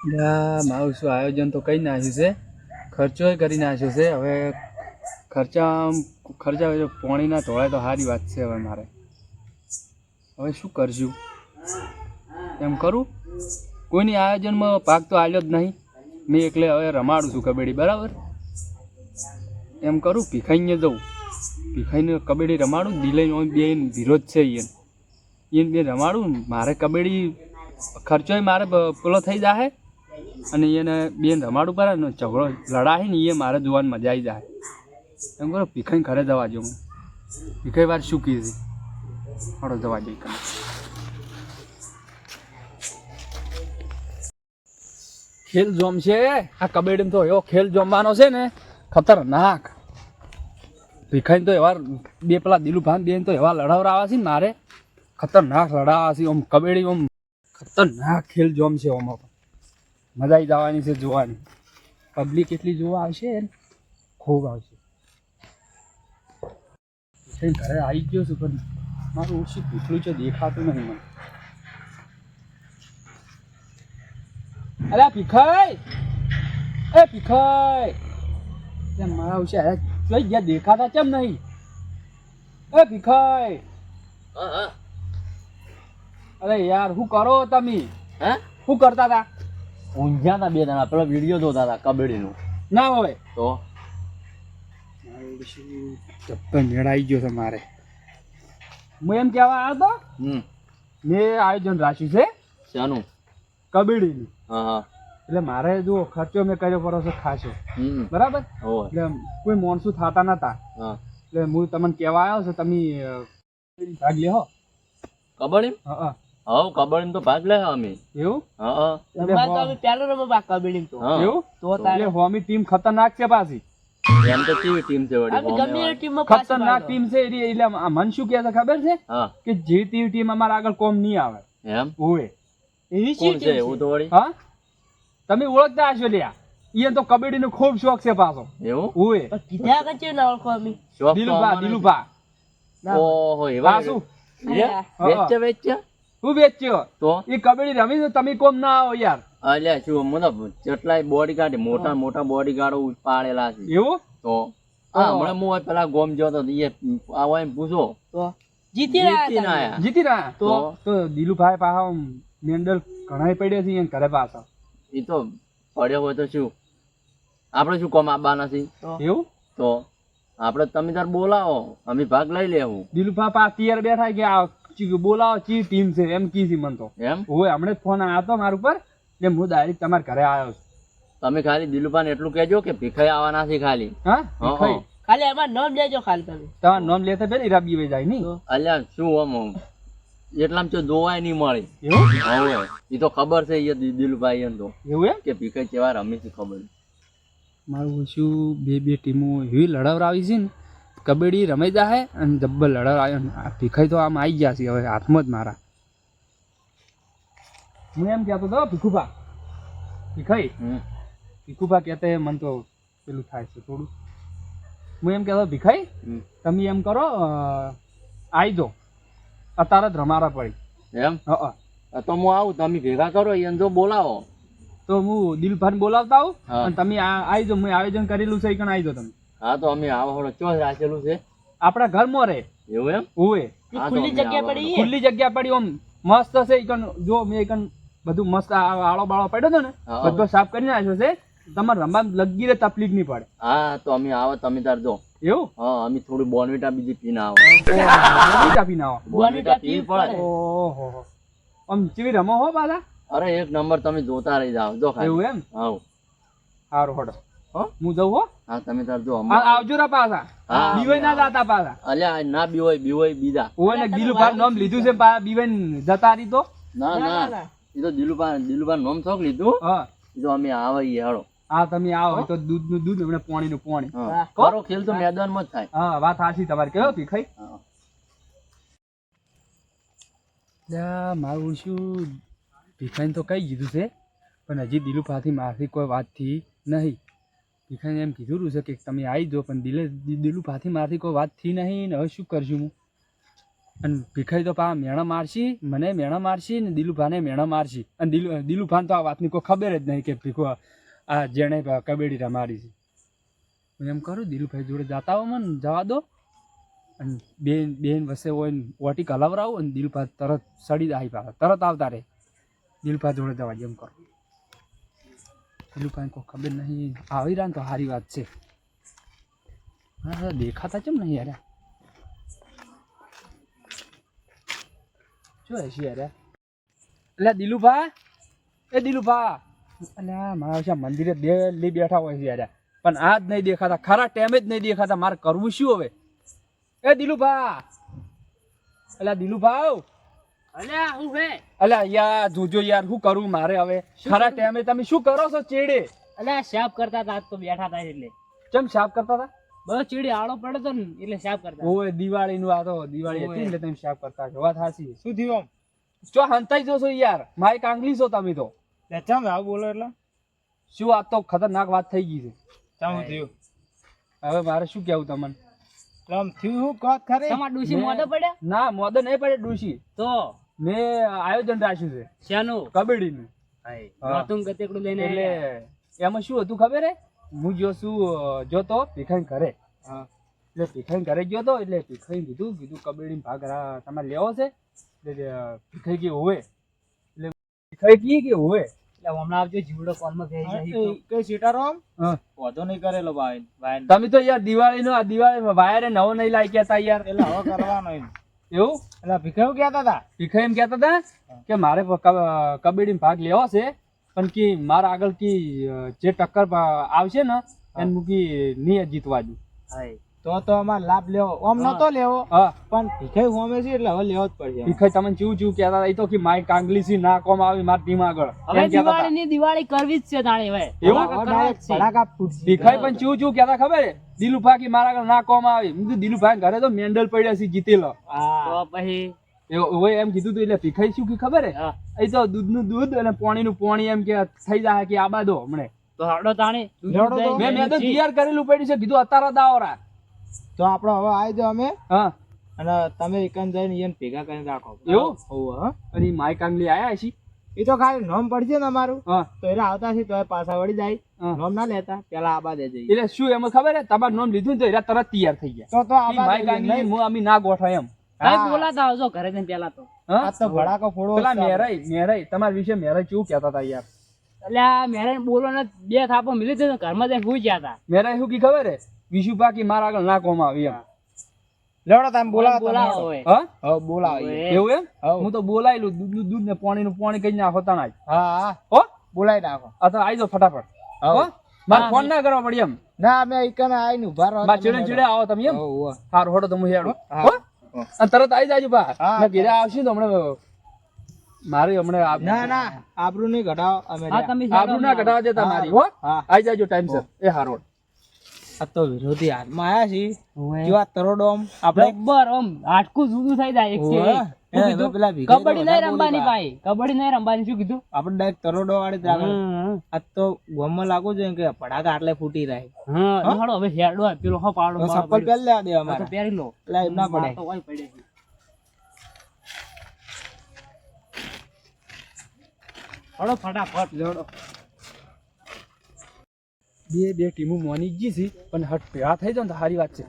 મારું શું આયોજન તો કરી નાખ્યું છે, ખર્ચો કરી નાખ્યો છે. હવે ખર્ચા પાણીના ઢોળાય તો સારી વાત છે. હવે મારે હવે શું કરશું? એમ કરું, કોઈની આયોજનમાં ભાગ તો આલ્યો જ નહીં. મેં એટલે હવે રમાડું છું કબડ્ડી. બરાબર, એમ કરું, ભીખાઈને જવું, ભીખાઈને કબડ્ડી રમાડું. દિલાઈ બેન વિરોધ છે, એને બે રમાડું. મારે કબડ્ડી ખર્ચોય મારે પેલો થઈ જાય અને એને બેન રમાડું પડે ને ઝઘડો લડાય ને એ મારે જોવાની મજા આવી જાય. એમ કરો, ભીખાઈને ઘરે જવા જો. હું ભીખાઈ વાર શું કીધી, હાડો જવા જઈ. ખેલ જોમ છે આ કબડ્ડીમાં, તો એવો ખેલ જોમવાનો છે ને ખતરનાક. ભીખાઈને તો એવા બે પેલા દિલુભાન બેન તો એવા લડાવરાવા છે ને મારે, ખતરનાક લડાવા છે. આમ કબડ્ડી આમ ખતરનાક ખેલ જોમ છે. આમાં મજા આવી જવાની છે જોવાની. પબ્લિક એટલી જોવા આવશે ને, ખૂબ આવશે. ઘરે આવી ગયો છું પણ મારું ઓછું ભીખલું છે, દેખાતું નહીં મને. અરે ભીખાઈ, એ ભીખાઈ, મારા ઓછે જોઈ ગયા, દેખાતા કેમ નહીં? એ ભીખાઈ, અરે યાર શું કરો તમે? હે, શું કરતા હતા? ઊંઝા હતા બે જણા, પેલો વિડીયો જોતા હતા કબડ્ડીનો. ના હોય તો મેળાઈ ગયો છે મારે. હું એમ કહેવા આવ્યો હતો, મેં આયોજન રાખ્યું છે શાનું? કબડ્ડીનું. હા, એટલે મારે જો ખર્ચો મેં કર્યો પડો છે ખાસો. બરાબર, એટલે કોઈ માણસો થતા નતા. એટલે હું તમને કહેવા આવ્યો છે, તમે ભાગ લેહો કબડ્ડી. હા, કબડ્ડી તો ભાગ લે અમે. એવું? હા, પેલો રમવા કબડ્ડી તો એવું તો એટલે હોમી ટીમ ખતરનાક છે પાછી. એમ તો કેવી ટીમ છે વળી? ખતરનાક ટીમ છે. એટલે મન શું કહે છે ખબર છે કે જે ટીમ અમારા આગળ કોમ નહીં આવે. એમ હોય એવી છે એવું તો વળી. હા, તમે ઓળખતા હશો લ્યા, એ તો કબડ્ડી નો ખૂબ શોખ છે પાછો. એવું હોય કીધા કે ના ઓળખો અમે. દિલુભા. ઓહો, એવા શું વેચ્યા હું વેચ્યો તો એ કબડ્ડી રમી તો તમે કોમ ના આવો યાર. અલ્યા શું મતલબ જેટલાય બોડીગાર્ડ મોટા મોટા બોડીગાર્ડો પાડેલા છે. એવું? તો હા, હમણાં હું પેલા ગોમ જોતો એ આવો એમ પૂછો તો જીતી રહ્યા તો દિલુભાઈ પાછા મેન્ડલ ઘણા પડ્યા છે ઘરે પાછા. એ તો પડ્યો હોય તો શું, આપણે શું કોમ આવવા નથી? એવું? તો આપણે તમે તાર બોલાવો, અમે ભાગ લઈ લેવું. દિલુભા પા તૈયાર બેઠા કે બોલાવો ચી ટીમ છે એમ કીધી મને તો. એમ હોય હમણાં ફોન આવ્યો હતો મારા ઉપર, એટલે હું ડાયરેક્ટ તમારા ઘરે આવ્યો છું. તમે ખાલી દિલુભાને એટલું કહેજો કે ભીખાઈ આવવાના છે ખાલી. હા, ખાલી એમાં નામ લેજો ખાલી. તમે તમારું નામ લેતા પેલી રાબી વે જાય નહીં. અલ્યા શું આમ એટલામાં તો જોવાય નહીં મળે. એવું? હવે એ તો ખબર છે એ દિલુભાઈ એમ તો. એવું એમ કે ભીખાઈ કેવા રમી છે ખબર. મારું શું બે ટીમો એવી લડાવરાવી છે ને, કબડ્ડી રમાઈ જાય અને જબ્બર લડાવ. ભીખાઈ તો આમ આવી ગયા છે હવે હાથમાં જ મારા. હું એમ કહેતો હતો ભીખુભા કહેતા મને તો પેલું થાય છે થોડું. હું એમ કહેતો ભીખાઈ, તમે એમ કરો આવી દો અત્યારે જ રમારા પડી. એમ? હા, તો હું આવું, તમે ભેગા કરો એને જો બોલાવો તો હું દિલભાઈ બોલાવતા આવું અને તમે આવી જાઓ. મેં આયોજન કરેલું છે એ કણ આવી જાઓ તમે. હા, તો અમે આવો ચો રાખેલું છે આપણા ઘરમાં રે. એવું એમ? હોય ખુલ્લી જગ્યા પડી આમ મસ્ત છે. જો મેં બધું મસ્ત આળો બાળો પડ્યો હતો ને, બધો સાફ કરી નાખ્યો છે. તમારે રમવા લગી રે તકલીફ નહીં પડે. હા, તો અમે આવો તમે તાર જો. એવું? હા, અમે થોડું બોર્નવિટા બીજી પીને આવો. બોર્નવિટા પીને આવો? બોર્નવિટા પીવી પડે. ઓહો, આમ ચીવી રમો હો પાછા. અરે એક નંબર, તમે જોતા રહી જાવ જો ખાલી. એવું એમ? હા, સારું હડો. હું જઉં હો. હા, તમે તાર જો. આવજો રા પાછા. બીવાય ના જાતા પાછા. અલ્યા ના બીવાય બીજા. ઓય ને દિલુભાઈ નામ લીધું છે બીવાય જતા રહી તો. ના એ તો દિલુભાઈ નામ શોખ લીધું. હા, એ તો અમે આવીએ હાડો. હા, તમે આવો તો દૂધનું દૂધ અને પાણીનું પાણી. ખરો ખેલ તો મેદાનમાં જ થાય. હા, વાત સાચી તમારી. કયો ભીખાઈ? મારું શું ભીખાઈને તો કઈ કીધું છે પણ હજી દિલુભાથી મારથી કોઈ વાત થઈ નહીં. ભીખાઈને એમ કીધું છે કે તમે આવી જાઓ પણ દિલુભાથી મારથી કોઈ વાત થઈ નહીં ને હવે શું કરશું હું? અને ભીખાઈ તો પા મેણા મારશી, મને મેણા મારશી ને દિલુભાને મેણા મારશી. અને દિલુભાને તો આ વાતની કોઈ ખબર જ નહીં કે ભીખો આ જેણે કબડ્ડી રમાડી છે. હું એમ કરું દિલુભાઈ જોડે જાતા હો મને જવા દો, અને બેન વસે હોય ને ઓટી કલાવરાવું અને દિલુભા તરત સડી જાય પા તરત આવતા રહે. દિલુભા જોડે જવા જેમ કરો. દિલુભાઈને કોઈ ખબર નહીં આવી રહ્યા ને તો સારી વાત છે. હા દેખાતા કેમ નહીં યાર? શું હશે યાર? એટલે દિલુભા, એ દિલુભા, એટલે મારા મંદિરે લઈ બેઠા હોય છે યાર, પણ આ જ નહીં દેખાતા, ખરા ટાઈમે જ નહીં દેખાતા. મારે કરવું શું હવે? એ દિલુભા, એટલે દિલુભા, અલ્યા હું હે અલ્યા યાર જોજો યાર શું કરું મારે હવે? ખરા ટાઈમે તમે શું કરો છો ચેડે? અલ્યા સાફ કરતા હતા, આજ તો બેઠા હતા એટલે. કેમ સાફ કરતા હતા? બસ ચીડી આળો પડે તો ને એટલે સાફ કરતા. ઓય દિવાળી નું આ તો દિવાળી હતી એટલે તમે સાફ કરતા છો. વાત સાચી. શું થયું ચો હંતાઈ જો છો યાર, મારી કાંગલી છો તમે તો. આમ ચમ આવું બોલો એટલે શું આ તો ખતરનાક વાત થઈ ગઈ છે. ચમ થયું હવે મારે શું કેવું તમને? આમ થયું હું કોત ખરી તમાર ડૂસી મોઢે પડ્યા ના મોદે નહીં પડે ડૂસી. તો મેં આયોજન રાખ્યું છે શાનું? કબડ્ડીનું. હા. નોતું ગતેકડું લઈને એટલે એમાં શું હતું ખબર હે? હું જોતો ભીખાઈ ઘરે. હા. એટલે ભીખાઈ ઘરે ગયો તો એટલે ભીખાઈ કીધું કબડ્ડી ભાગ તમારે લેવો છે? એટલે ભીખાઈ કે હોવે. એટલે ભીખાઈ કી કે હોવે. એટલે હમણાં આવજો જીવડો કોલમાં થઈ જાય. કઈ સીટારો આમ હા. વધો નહીં કરેલો ભાઈ ભાઈ તમે તો યાર દિવાળીમાં વાયરે નવો નહીં લાવી કહેતા યાર. એટલે હવે કરવાનો એમ એવું એટલે ભીખાયું કહેતા હતા ભીખાઈ એમ કહેતા હતા કે મારે કબડ્ડી ભાગ લેવો છે, પણ કે મારા આગળ કી જે ટક્કર આવશે ને એને મૂકી નહીં જીતવા દઉં. તો અમારે લાભ લેવો આમ નતો લેવો, હા પણ ભીખાઈ હોમે છે એટલે હવે લેવો જ પડશે. ભીખાઈ તમને ચીવું કહેતા હતા એ તો કે મારી કાંગલી સી ના કોમ આવી મારી ટીમ આગળ હવે એમ કહેતા હતા. દિવાળી કરવી જ છે તાણે હવે. એવું? ધડાકા કરવા જ છે. ભડાકા ફૂટશે. ભીખાઈ પણ ચીવું કહેતા ખબર હે? દિલુભા કે મારા આગળ ના કોમ આવી. મેં કીધું દિલુભા ઘરે તો મેન્ડલ પડ્યા છે જીતેલો. તો પછી એમ કીધું તું. એટલે ભીખાઈ શું કે ખબર હે? હા. એ તો દૂધનું દૂધ અને પાણીનું પાણી એમ કે થઈ જાય કે આબા દો હમણે. તો હડો તાણે લેવડો તો. મેં તો તૈયાર કરેલું પડ્યું છે, કીધું અત્યારે દાવરા. તો આપણો હવે આવી જાઓ અમે, હા અને તમે એકન જઈને એને ભેગા કરીને રાખો. એવું? હોવે, હા. અને માય કાંગલી આયા છે. એ તો ખાલી નોમ પડશે ને અમારું, હા તો એરા આવતા છે તો પાછા વળી જાય. હા. નોમ ના લેતા પેલા આબા દે જઈએ. એટલે શું એમાં ખબર હે? તમારું નામ લીધું ને તો એરા તરત તૈયાર થઈ ગયા. તો ઈ આબા માય દે કાંગલી નહીં. હું અમે ના ગોઠવાય એમ. કઈ બોલાતા આવજો ઘરે જઈને પેલા તો. હા? આ તો ભડાકો ફોડો. પેલા મેરાઈ તમારા વિશે મેરાઈ કેવું કહેતા હતા યાર? એટલે આ મેરે બોલો ને બે થાપો મિલી દે ઘરમાં જઈને સુઈ ગયા હતા. મેરાઈ શું કી ખબર હે? વિશુભા કે મારા આગળ ના કોમ આવી એમ. લેવડો તમે બોલાવો બોલાવો હવે. હા હવે બોલાવો. હવે. એવું એમ? હવ. હું તો બોલાયેલું દૂધનું દૂધ ને પાણીનું પાણી કઈ નાખો તણાય. હા હા હો બોલાવી નાખો. આ તો આવી જાઓ ફટાફટ. હવ. હો મારે ફોન ના કરવા પડી એમ. ના અમે એકન આવીને ઉભા રહો. મારે ચીડે આવો તમે એમ. હોવ, હોવ. સારું હોડો તો હું હેડું. હા. હો? અને તરત આવી જાજો બા. હા. ને ઘેરે આવશે તો હમણાં મારે હમણાં ના ના આબરૂ નહીં ઘટાવો અમે હા રહ્યા. તમે આબરૂ ના કઢાવા દેતા હા. મારી. હો હા. આવી જાજો ટાઈમસર. એ હારો. આ તો વિરોધી હાથમાં આયા છીએ. હોવે. જેવા તરોડો આમ આપણે બરોબર આમ હાડકું જુદું થઈ જાય એક હોવે. શું એ કીધું? પેલા ભીખાઈ કબડ્ડી તો નહીં વધારે રમવાની બોલી ભાઈ, કબડ્ડી નહીં રમવાની. શું કીધું? આપણે ડાયરેક્ટ તરોડો વાળી જ આગળ. આ તો ગોમમાં લાગુ જોઈએ કે ભડાકા આટલે ફૂટી રહે. હા હળો હવે હેડો પેલો હો પાડો તો બાળો ચપ્પલ પડ્યો. પહેરી લેવા દે હા, અમારે. તો પહેરી લો. એટલે એમ ના પડે. આ તો હોય પડે છે. હળો ફટાફટ લેવડો. બે ટીમો મોની ગઈ છે પણ હટ ભેળા થઈ જાવ ને તો સારી વાત છે.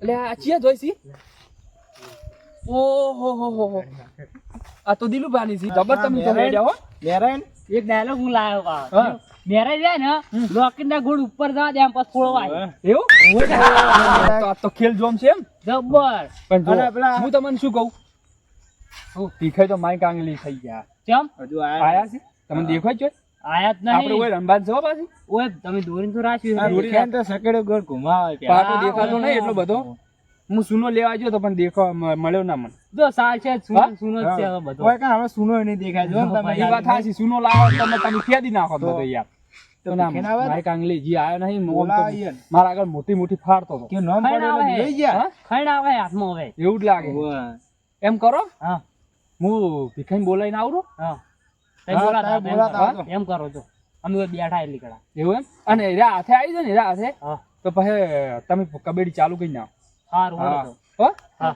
એટલે આ ચિયા જોઈ છે? ઓહો હો આ તો દિલુભાની છે. જબર તમે તો હેડ્યા હો. લેરાય ને? એક ડાયલોગ હું લાવ્યો હા. પા મેરે જાય ને રોકેટ ના ગોળ ઉપર જવા દે આમ પછી ફોડવાય. એવું? આ તો ખેલ જોમ છે એમ. જબ્બર. પણ જો, અને પેલા- હું તમને શું કહું? ભીખાઈ તો માય કાંગલી થઈ ગયા. કેમ હજુ આયા આયા છે તમને દેખાય છે? આયા જ આપણે નહીં? ઓય રંબાન છો પાછી. ઓય તમે દોરીને તો રાખ્યું આ છે. ભીખાઈને તો સકેડો ગોળ ઘુમાવે ત્યાં. પાટો દેખાતો નહીં એટલો બધો. હું સુનો લેવા ગયો તો પણ દેખવા મળ્યો ના મને. જો સાલ છે હા? સુનો જ છે હવે બધો. કોઈ કાંઈ હવે સુનો નહીં દેખાય. જો ને તમે એ વાત સાચી. સુનો લાવો તમે ખેદી નાખો તો. બધો યાર. તો તો ના, ભીખાઈને આવે ને? માય કાંગલી જી આયો નહીં. મોમ તો બોલાવીએ ને. મારા આગળ મોટી મોટી ફાડતો હતો. કે નામ ખાઈને પડે એટલે આવે. જોઈ ગયા. હા? ખાઈને આવે હાથમાં હવે. એવું જ લાગે. હોવે. એમ કરો હા હું ભીખાઈને બોલાવીને આવરું. હા તઈ હા, બોલાતા તઈ એમ બોલાતા કરો. એમ કરો છો અમે બે બેઠા એટલી કડા. એવું એમ? અને એરા હાથે આવી જાય ને એરા હાથે હા તો પછી તમે કબડ્ડી ચાલુ કરી નાખો. સારું હા. હળો તો. હો? હા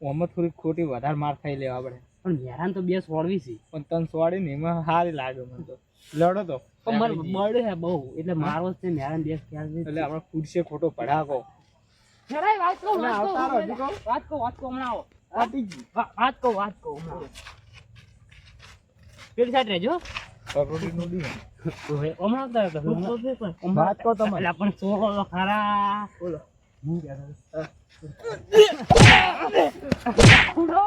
ઓમાં થોડી ખોટી વધારે માર ખાઈ લેવા આપણે. પણ મેરાન તો બે છોડવી છે. પણ તને સોડી ને એમાં સારી લાગે મને તો. લડો તો પણ મારે બળે છે બહુ એટલે મારો જ છે મેરાન બે ખ્યાલ છે. એટલે આપણે ફૂટશે ખોટો પડાકો. મેરાય વાત કહું એટલે આવતા રહો, હજી કહો. વાત કહું હમણાં આવો. પાટી ગઈ. વાત કહું હમણાં આવો. પેલી સાઈડ રહેજો. કરોડીનું દી. હમણાં આવતા રહો. વાત કહો તમે. એટલે પણ છોડો તો ખરા. બોલો. હું કહેતો હતો.